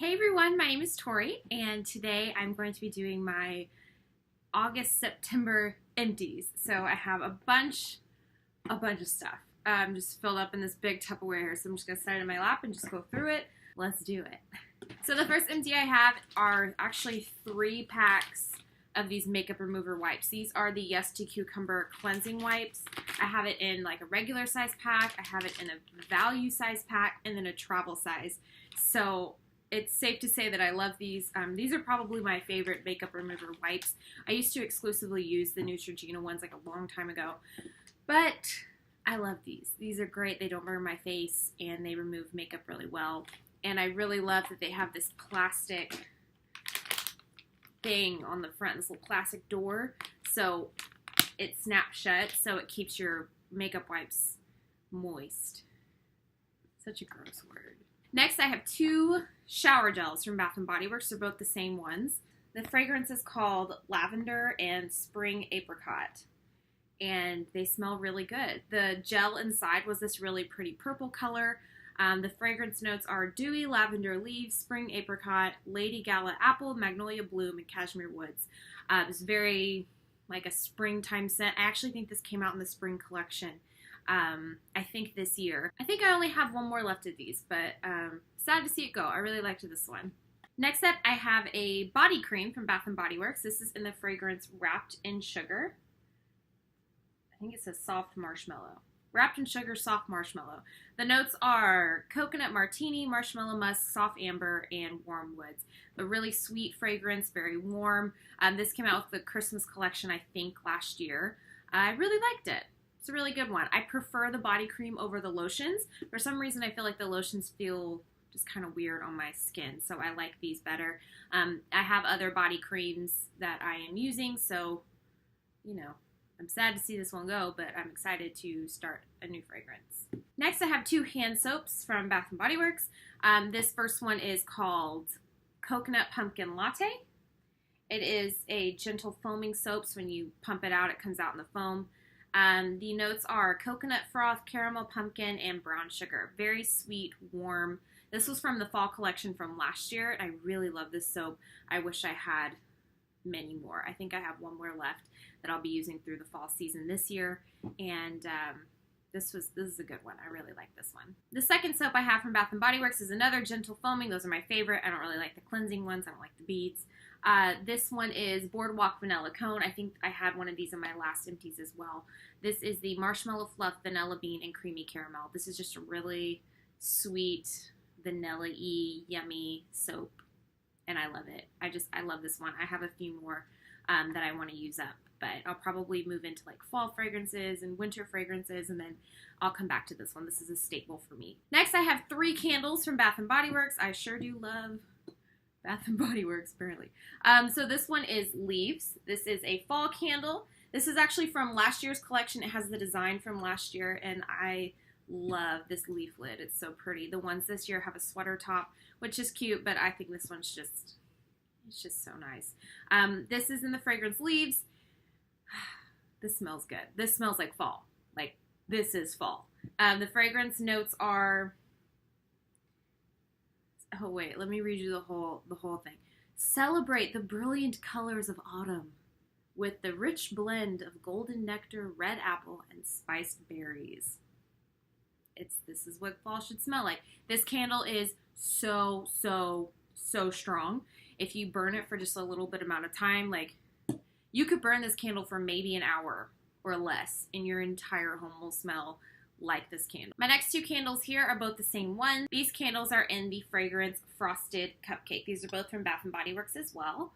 Hey everyone, my name is Tori, and today I'm going to be doing my August-September empties. So I have a bunch of stuff just filled up in this big Tupperware here. So I'm just going to set it in my lap and just go through it. Let's do it. So the first empty I have are actually 3 packs of these makeup remover wipes. These are the Yes to Cucumber cleansing wipes. I have it in like a regular size pack, I have it in a value size pack, and then a travel size. So it's safe to say that I love these. These are probably my favorite makeup remover wipes. I used to exclusively use the Neutrogena ones like a long time ago, but I love these. These are great. They don't burn my face and they remove makeup really well. And I really love that they have this plastic thing on the front, this little plastic door, so it snaps shut, so it keeps your makeup wipes moist. Such a gross word. Next, I have 2 shower gels from Bath & Body Works. They're both the same ones. The fragrance is called Lavender and Spring Apricot, and they smell really good. The gel inside was this really pretty purple color. The fragrance notes are dewy lavender leaves, spring apricot, lady gala apple, magnolia bloom, and cashmere woods. It's very like a springtime scent. I actually think this came out in the spring collection. I think this year. I think I only have 1 more left of these, but sad to see it go. I really liked this one. Next up, I have a body cream from Bath & Body Works. This is in the fragrance Wrapped in Sugar. I think it says Soft Marshmallow. Wrapped in Sugar, Soft Marshmallow. The notes are coconut martini, marshmallow musk, soft amber, and warm woods. A really sweet fragrance, very warm. This came out with the Christmas collection, I think, last year. I really liked it. It's a really good one. I prefer the body cream over the lotions. For some reason, I feel like the lotions feel just kind of weird on my skin, so I like these better. I have other body creams that I am using, so, you know, I'm sad to see this one go, but I'm excited to start a new fragrance. Next, I have 2 hand soaps from Bath & Body Works. This first one is called Coconut Pumpkin Latte. It is a gentle foaming soap, so when you pump it out, it comes out in the foam. The notes are coconut froth, caramel pumpkin, and brown sugar. Very sweet, warm. This was from the fall collection from last year. I really love this soap. I wish I had many more. I think I have 1 more left that I'll be using through the fall season this year, and this is a good one. I really like this one. The second soap I have from Bath & Body Works is another gentle foaming. Those are my favorite. I don't really like the cleansing ones. I don't like the beads. This one is Boardwalk Vanilla Cone. I think I had one of these in my last empties as well. This is the Marshmallow Fluff Vanilla Bean and Creamy Caramel. This is just a really sweet, vanilla-y, yummy soap, and I love it. I love this one. I have a few more that I want to use up, but I'll probably move into like fall fragrances and winter fragrances, and then I'll come back to this one. This is a staple for me. Next, I have 3 candles from Bath & Body Works. I sure do love Bath & Body Works, apparently. So this one is Leaves. This is a fall candle. This is actually from last year's collection. It has the design from last year, and I love this leaf lid. It's so pretty. The ones this year have a sweater top, which is cute, but I think this one's just, it's just so nice. This is in the fragrance Leaves. This smells good. This smells like fall. Like, this is fall. The fragrance notes are, oh wait, let me read you the whole thing. Celebrate the brilliant colors of autumn with the rich blend of golden nectar, red apple, and spiced berries. This is what fall should smell like. This candle is so strong. If you burn it for just a little bit amount of time, like, you could burn this candle for maybe an hour or less, and your entire home will smell like this candle. My next 2 candles here are both the same one. These candles are in the fragrance Frosted Cupcake. These are both from Bath & Body Works as well.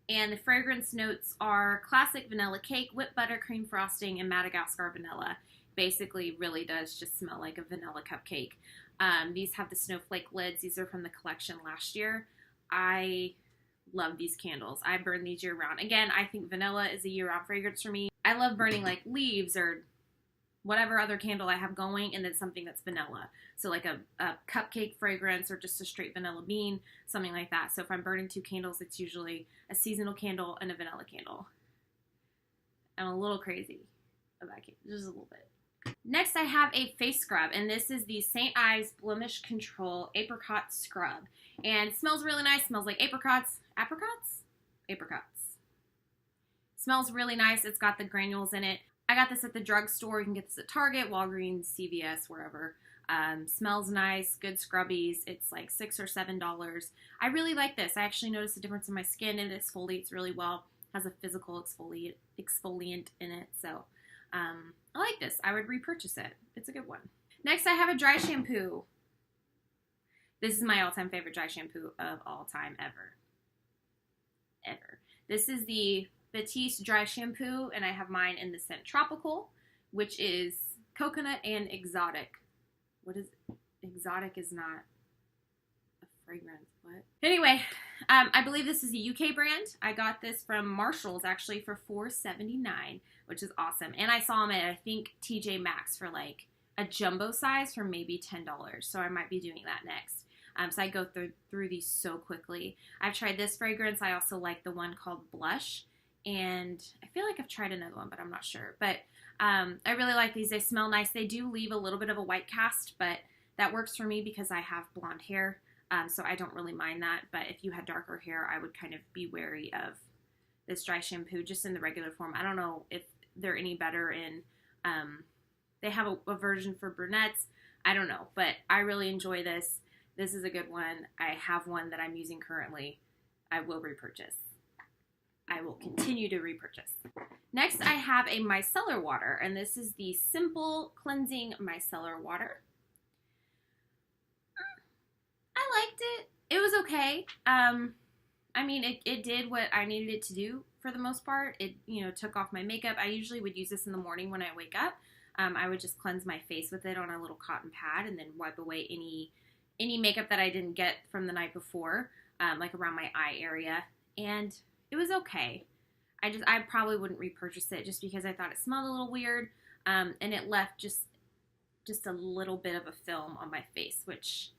And the fragrance notes are classic vanilla cake, whipped buttercream frosting, and Madagascar vanilla. Basically really does just smell like a vanilla cupcake. These have the snowflake lids. These are from the collection last year. I love these candles. I burn these year round. Again, I think vanilla is a year-round fragrance for me. I love burning like Leaves or whatever other candle I have going, and then something that's vanilla. So like a cupcake fragrance or just a straight vanilla bean, something like that. So if I'm burning 2 candles, it's usually a seasonal candle and a vanilla candle. I'm a little crazy about candles, just a little bit. Next, I have a face scrub, and this is the St. Ives Blemish Control Apricot Scrub. And it smells really nice. Smells like apricots. Apricots? Apricots. Smells really nice. It's got the granules in it. I got this at the drugstore. You can get this at Target, Walgreens, CVS, wherever. Smells nice, good scrubbies. It's like $6 or $7. I really like this. I actually noticed a difference in my skin, and it exfoliates really well. Has a physical exfoliant in it, so I like this. I would repurchase it. It's a good one. Next, I have a dry shampoo. This is my all-time favorite dry shampoo of all time ever. Ever. This is the Batiste dry shampoo, and I have mine in the scent Tropical, which is coconut and exotic. What is exotic? Is not a fragrance. What? Anyway, I believe this is a UK brand. I got this from Marshall's actually for $4.79, which is awesome. And I saw them at, I think, TJ Maxx for like a jumbo size for maybe $10. So I might be doing that next. So I go through these so quickly. I've tried this fragrance. I also like the one called Blush. And I feel like I've tried another one, but I'm not sure. But I really like these. They smell nice. They do leave a little bit of a white cast, but that works for me because I have blonde hair. So I don't really mind that. But if you had darker hair, I would kind of be wary of this dry shampoo just in the regular form. I don't know if they're any better in, they have a version for brunettes. I don't know, but I really enjoy this. This is a good one. I have one that I'm using currently. I will repurchase. I will continue to repurchase. Next, I have a micellar water, and this is the Simple Cleansing Micellar Water. I liked it. It was okay. I mean, it did what I needed it to do for the most part. It, took off my makeup. I usually would use this in the morning when I wake up. I would just cleanse my face with it on a little cotton pad and then wipe away any makeup that I didn't get from the night before, like around my eye area. And it was okay. I probably wouldn't repurchase it just because I thought it smelled a little weird, and it left just a little bit of a film on my face, which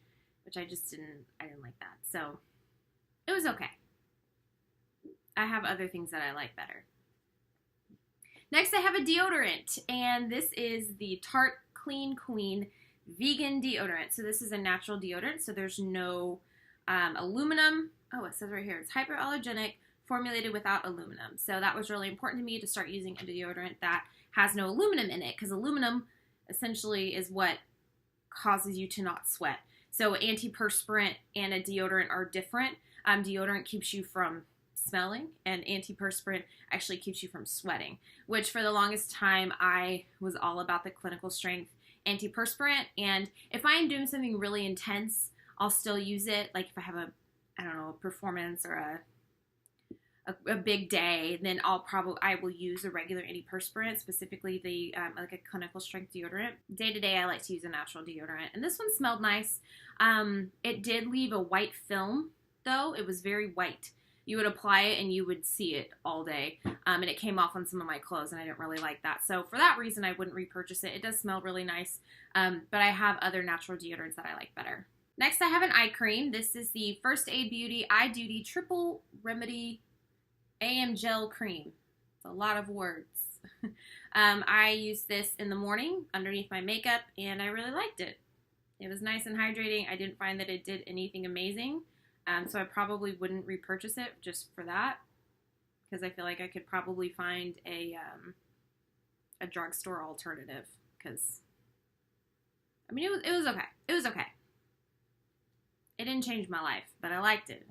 I didn't like that. So it was okay. I have other things that I like better. Next, I have a deodorant, and this is the Tarte Clean Queen Vegan Deodorant. So this is a natural deodorant, so there's no aluminum. Oh, it says right here, it's hypoallergenic, formulated without aluminum. So that was really important to me to start using a deodorant that has no aluminum in it, because aluminum essentially is what causes you to not sweat. So antiperspirant and a deodorant are different. Deodorant keeps you from smelling, and antiperspirant actually keeps you from sweating, which for the longest time I was all about the clinical strength antiperspirant. And if I am doing something really intense, I'll still use it. Like if I have a performance or a big day, then I will use a regular antiperspirant, specifically the like a clinical strength deodorant. Day to day, I like to use a natural deodorant, and this one smelled nice. It did leave a white film, though. It was very white. You would apply it and you would see it all day, and it came off on some of my clothes, and I didn't really like that. So for that reason, I wouldn't repurchase it. It does smell really nice, but I have other natural deodorants that I like better. Next, I have an eye cream. This is the First Aid Beauty Eye Duty Triple Remedy AM Gel Cream. It's a lot of words. I used this in the morning underneath my makeup, and I really liked it. It was nice and hydrating. I didn't find that it did anything amazing, so I probably wouldn't repurchase it just for that, because I feel like I could probably find a drugstore alternative. Because I mean, it was okay. It was okay. It didn't change my life, but I liked it.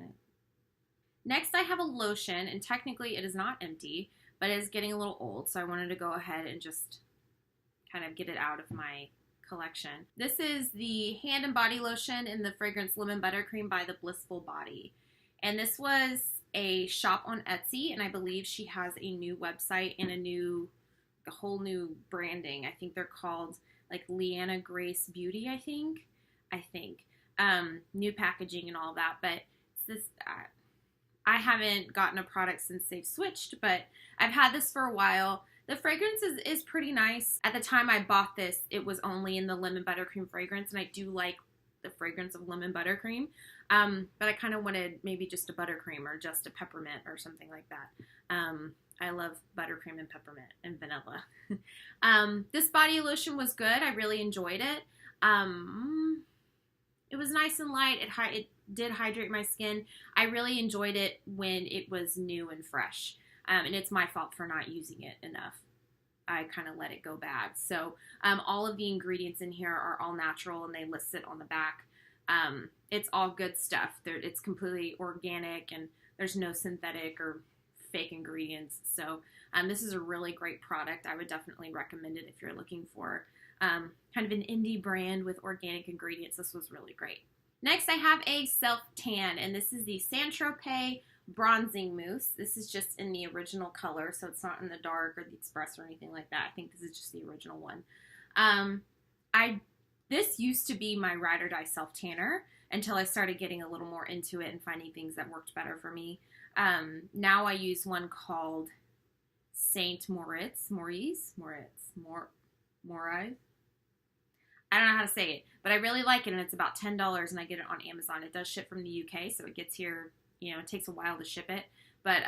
Next, I have a lotion, and technically it is not empty, but it is getting a little old, so I wanted to go ahead and just kind of get it out of my collection. This is the hand and body lotion in the fragrance Lemon Buttercream by the Blissful Body. And this was a shop on Etsy, and I believe she has a new website and a whole new branding. I think they're called like Leanna Grace Beauty, I think. New packaging and all that, but it's this... I haven't gotten a product since they've switched, but I've had this for a while. The fragrance is pretty nice. At the time I bought this, it was only in the Lemon Buttercream fragrance, and I do like the fragrance of Lemon Buttercream. But I kind of wanted maybe just a buttercream or just a peppermint or something like that. I love buttercream and peppermint and vanilla. This body lotion was good. I really enjoyed it. It was nice and light. It did hydrate my skin. I really enjoyed it when it was new and fresh. And it's my fault for not using it enough. I kind of let it go bad. So all of the ingredients in here are all natural, and they list it on the back. It's all good stuff. It's completely organic, and there's no synthetic or fake ingredients. So this is a really great product. I would definitely recommend it if you're looking for kind of an indie brand with organic ingredients. This was really great. Next, I have a self-tan, and this is the Tropez Bronzing Mousse. This is just in the original color, so it's not in the dark or the express or anything like that. I think this is just the original one. This used to be my ride or die self-tanner until I started getting a little more into it and finding things that worked better for me. Now I use one called Saint Moritz. I don't know how to say it, but I really like it, and it's about $10, and I get it on Amazon. It does ship from the UK, so it gets here, you know, it takes a while to ship it, but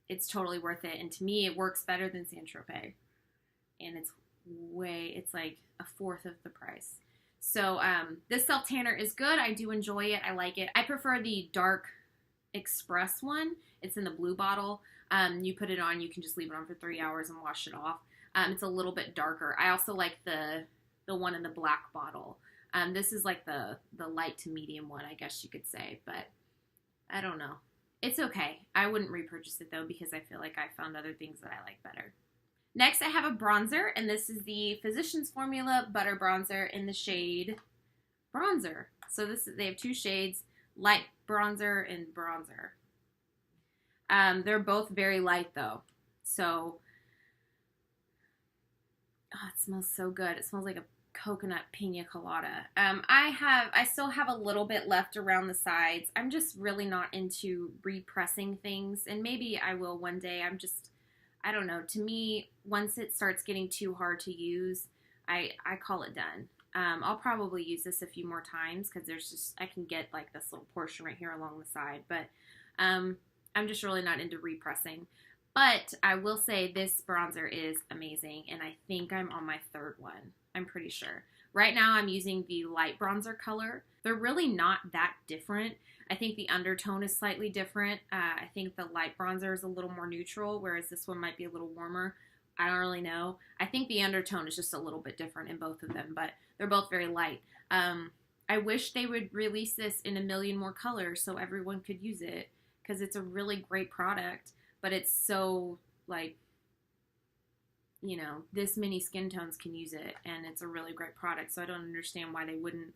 it's totally worth it, and to me, it works better than Saint Tropez, and it's like a fourth of the price. So this self-tanner is good. I do enjoy it. I like it. I prefer the dark express one. It's in the blue bottle. You put it on, you can just leave it on for 3 hours and wash it off. It's a little bit darker. I also like the one in the black bottle. This is like the light to medium one, I guess you could say, but I don't know. It's okay. I wouldn't repurchase it though, because I feel like I found other things that I like better. Next, I have a bronzer, and this is the Physicians Formula Butter Bronzer in the shade Bronzer. So they have two shades, light bronzer and bronzer. They're both very light though. So, oh, it smells so good. It smells like a coconut pina colada. I still have a little bit left around the sides. I'm just really not into repressing things, and maybe I will one day. I don't know. To me, once it starts getting too hard to use, I call it done. I'll probably use this a few more times, because I can get like this little portion right here along the side, but I'm just really not into repressing. But I will say this bronzer is amazing, and I think I'm on my third one. I'm pretty sure. Right now I'm using the light bronzer color. They're really not that different. I think the undertone is slightly different. I think the light bronzer is a little more neutral, whereas this one might be a little warmer. I don't really know. I think the undertone is just a little bit different in both of them, but they're both very light. I wish they would release this in a million more colors so everyone could use it, because it's a really great product, but it's so, like, you know, this many skin tones can use it, and it's a really great product, so I don't understand why they wouldn't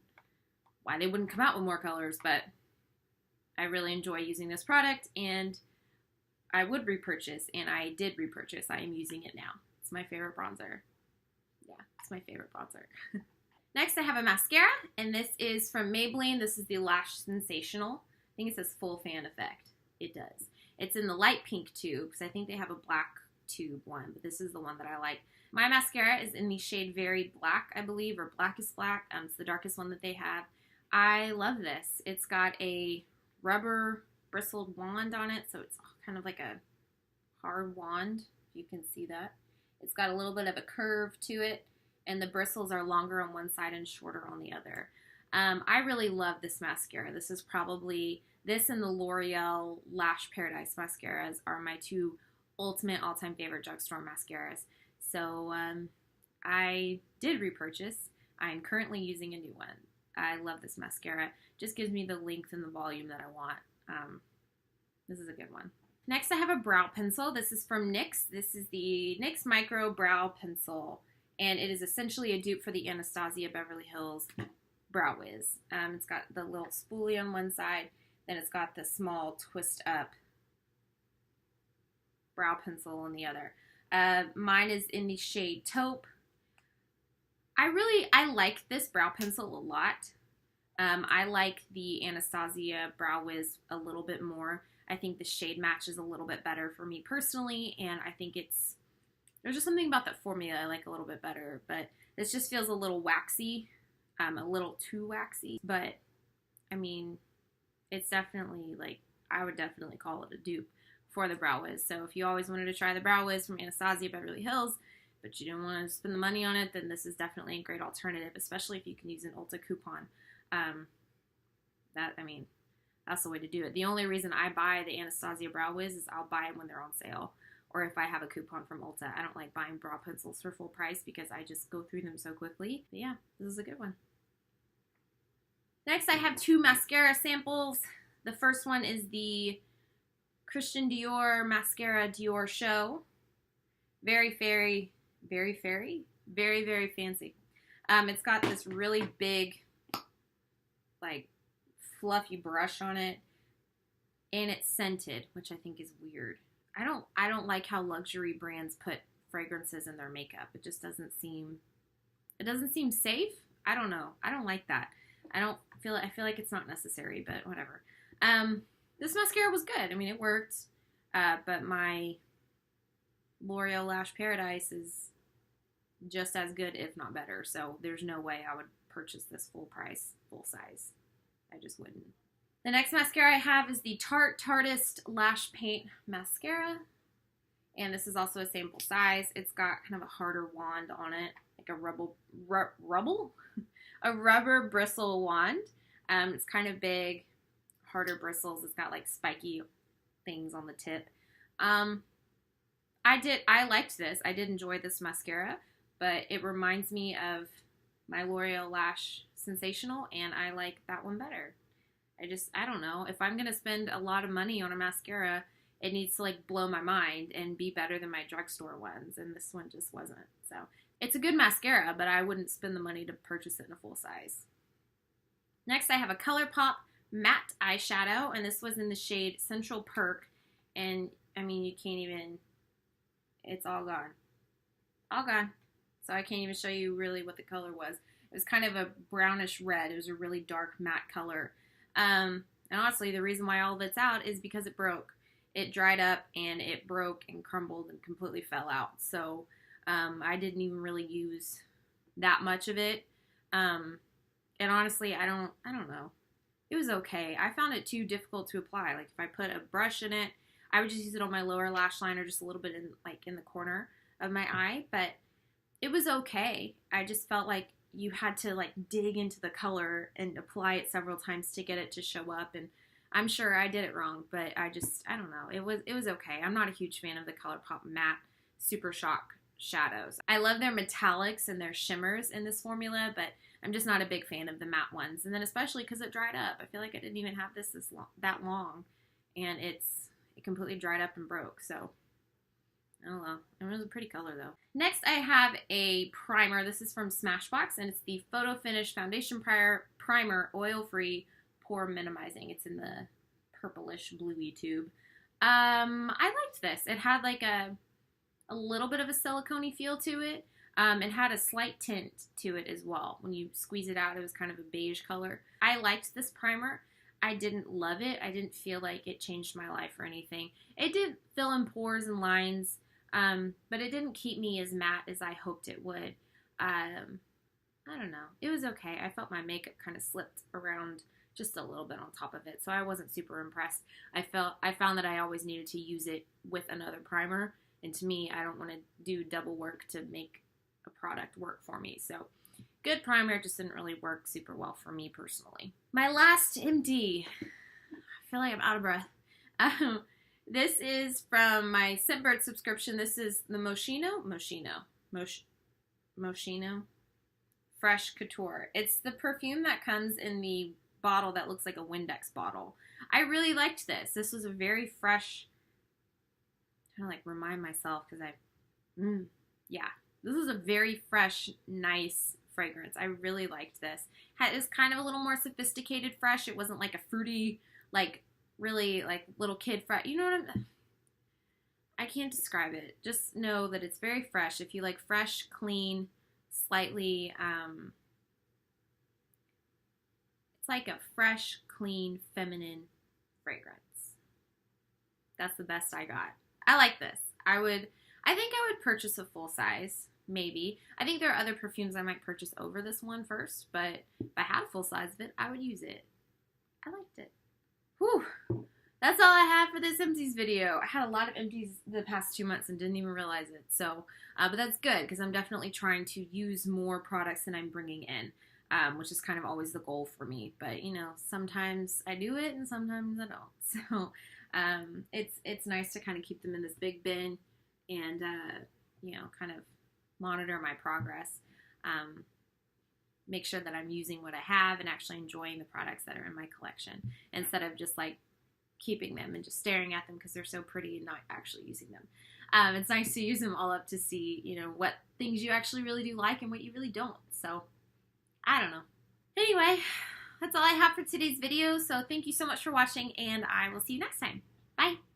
come out with more colors, but I really enjoy using this product, and I would repurchase, and I did repurchase. I am using it now. It's my favorite bronzer. Yeah, it's my favorite bronzer. Next, I have a mascara, and this is from Maybelline. This is the Lash Sensational. I think it says Full Fan Effect. It does. It's in the light pink tube, because I think they have a black tube one, but this is the one that I like. My mascara is in the shade Very Black, I believe, or Blackest Black. It's the darkest one that they have. I love this. It's got a rubber bristled wand on it, so it's kind of like a hard wand, if you can see that. It's got a little bit of a curve to it, and the bristles are longer on one side and shorter on the other. I really love this mascara. This is probably, this and the L'Oreal Lash Paradise mascaras are my two ultimate all-time favorite drugstore mascaras. So I did repurchase. I'm currently using a new one. I love this mascara. Just gives me the length and the volume that I want. This is a good one. Next, I have a brow pencil. This is from NYX. This is the NYX Micro Brow Pencil, and it is essentially a dupe for the Anastasia Beverly Hills Brow Wiz. It's got the little spoolie on one side, then it's got the small twist up brow pencil on the other. Mine is in the shade Taupe. I like this brow pencil a lot. I like the Anastasia Brow Wiz a little bit more. I think the shade matches a little bit better for me personally, and I think there's just something about that formula I like a little bit better, but this just feels a little waxy, a little too waxy, but I mean, it's definitely, like, I would definitely call it a dupe for the Brow Wiz. So if you always wanted to try the Brow Wiz from Anastasia Beverly Hills, but you didn't want to spend the money on it, then this is definitely a great alternative, especially if you can use an Ulta coupon. That's the way to do it. The only reason I buy the Anastasia Brow Wiz is I'll buy them when they're on sale, or if I have a coupon from Ulta. I don't like buying brow pencils for full price because I just go through them so quickly. But yeah, this is a good one. Next, I have 2 mascara samples. The first one is the Christian Dior Mascara Dior Show. Very fancy. It's got this really big, like, fluffy brush on it, and it's scented, which I think is weird. I don't like how luxury brands put fragrances in their makeup. It just doesn't seem safe. I don't know. I don't like that. I feel like it's not necessary, but whatever. This mascara was good. I mean, it worked. But my L'Oreal Lash Paradise is just as good, if not better. So there's no way I would purchase this full price, full size. I just wouldn't. The next mascara I have is the Tarteist Lash Paint Mascara. And this is also a sample size. It's got kind of a harder wand on it, like a rubber bristle wand. It's kind of big, harder bristles. It's got like spiky things on the tip. I liked this. I did enjoy this mascara, but it reminds me of my L'Oreal Lash Sensational, and I like that one better. I don't know. If I'm going to spend a lot of money on a mascara, it needs to like blow my mind and be better than my drugstore ones, and this one just wasn't. So it's a good mascara, but I wouldn't spend the money to purchase it in a full size. Next, I have a Colorpop matte eyeshadow, and this was in the shade Central Perk, and I mean, you can't even, it's all gone. All gone. So I can't even show you really what the color was. It was kind of a brownish red. It was a really dark matte color. And honestly, the reason why all of it's out is because it broke. It dried up and it broke and crumbled and completely fell out. So I didn't even really use that much of it. And honestly, I don't know. It was okay. I found it too difficult to apply. Like if I put a brush in it, I would just use it on my lower lash line or just a little bit in the corner of my eye. But it was okay. I just felt like you had to like dig into the color and apply it several times to get it to show up, and I'm sure I did it wrong, but I don't know. It was okay. I'm not a huge fan of the Colorpop matte Super Shock shadows. I love their metallics and their shimmers in this formula, but I'm just not a big fan of the matte ones. And then especially because it dried up. I feel like I didn't even have this that long, and it completely dried up and broke. So I don't know. It was a pretty color though. Next, I have a primer. This is from Smashbox, and it's the Photo Finish Foundation Primer Oil-Free Pore Minimizing. It's in the purplish bluey tube. I liked this. It had like a little bit of a silicone-y feel to it. It had a slight tint to it as well. When you squeeze it out, it was kind of a beige color. I liked this primer. I didn't love it. I didn't feel like it changed my life or anything. It did fill in pores and lines, but it didn't keep me as matte as I hoped it would. I don't know. It was okay. I felt my makeup kind of slipped around just a little bit on top of it, so I wasn't super impressed. I found that I always needed to use it with another primer, and to me, I don't want to do double work to make a product work for me. So good primer, just didn't really work super well for me personally. My last MD. I feel like I'm out of breath. This is from my Scentbird subscription. This is the Moschino Fresh Couture. It's the perfume that comes in the bottle that looks like a Windex bottle. I really liked this. This was a very fresh, kind of like remind myself because this is a very fresh, nice fragrance. I really liked this. It was kind of a little more sophisticated fresh. It wasn't like a fruity, like really like little kid fresh. You know what I can't describe it. Just know that it's very fresh. If you like fresh, clean, slightly, it's like a fresh, clean, feminine fragrance. That's the best I got. I like this. I think I would purchase a full size, maybe. I think there are other perfumes I might purchase over this one first, but if I had a full size of it, I would use it. I liked it. Whew. that's all I have for this Empties video. I had a lot of Empties the past 2 months and didn't even realize it. So, but that's good because I'm definitely trying to use more products than I'm bringing in, which is kind of always the goal for me. But, you know, sometimes I do it and sometimes I don't. So, it's nice to kind of keep them in this big bin and, you know, kind of monitor my progress. Make sure that I'm using what I have and actually enjoying the products that are in my collection instead of just like keeping them and just staring at them because they're so pretty and not actually using them. It's nice to use them all up to see, you know, what things you actually really do like and what you really don't. So, I don't know. Anyway, that's all I have for today's video. So, thank you so much for watching, and I will see you next time. Bye!